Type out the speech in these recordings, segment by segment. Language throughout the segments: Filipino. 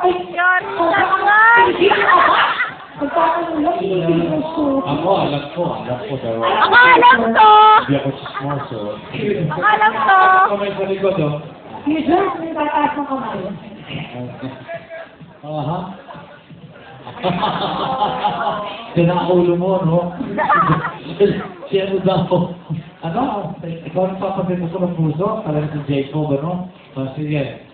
Ay, Yun, hindi ka ba? Magtatanong lang, hindi ko suot. Ako, alam ko. Pero Ako alam to! hindi ako chismoso. Ako alam to! Kamay sa likod, oh. Usually, may tataas ng kamay. Aha. Sinaulo mo, no? Siya ano daw? Ano? Ikaw ang papabito ko ng puso? Talaga si Jacob, ano? Sige.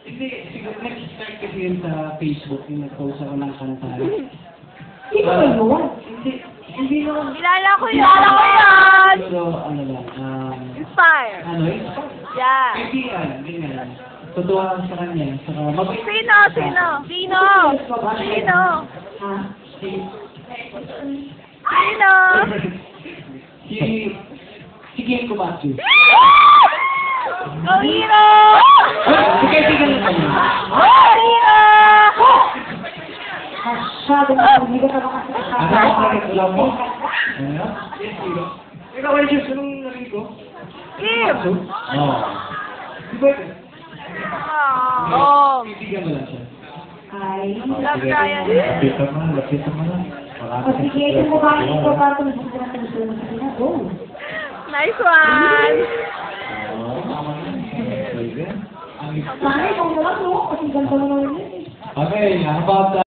Hindi, siguro nag-start kasi yun sa Facebook, yung nag-post ako ng kanta. Hindi ko yun. Hindi naman. Kilala ko yan! Pero ano lang, Inspire. ano yun? Yeah. Kaibigan, ganyan. Totoo lang sa kanya. Saka mabait. Sino? Ha? Sino? Si Kim Kumatsu. Go Hero! Si kaibigan na kanya. Go Hero! Masyado na hindi ka naman kasi Ano ang nareklamo mo? Ano? Ikaw ay Diyos, anong narinig ko? Kim! Oo. Di ba? Kaibigan mo lang siya. Ay. Love Ryan. Lapitan mo na. O sige, kung babae ito, para kung gusto na sa gusto mo sa kanya, go. Nice one! Oo, tama na. Pwede. Bakit? Kung naman, no? Kasi ganito naman yun. Okay, how about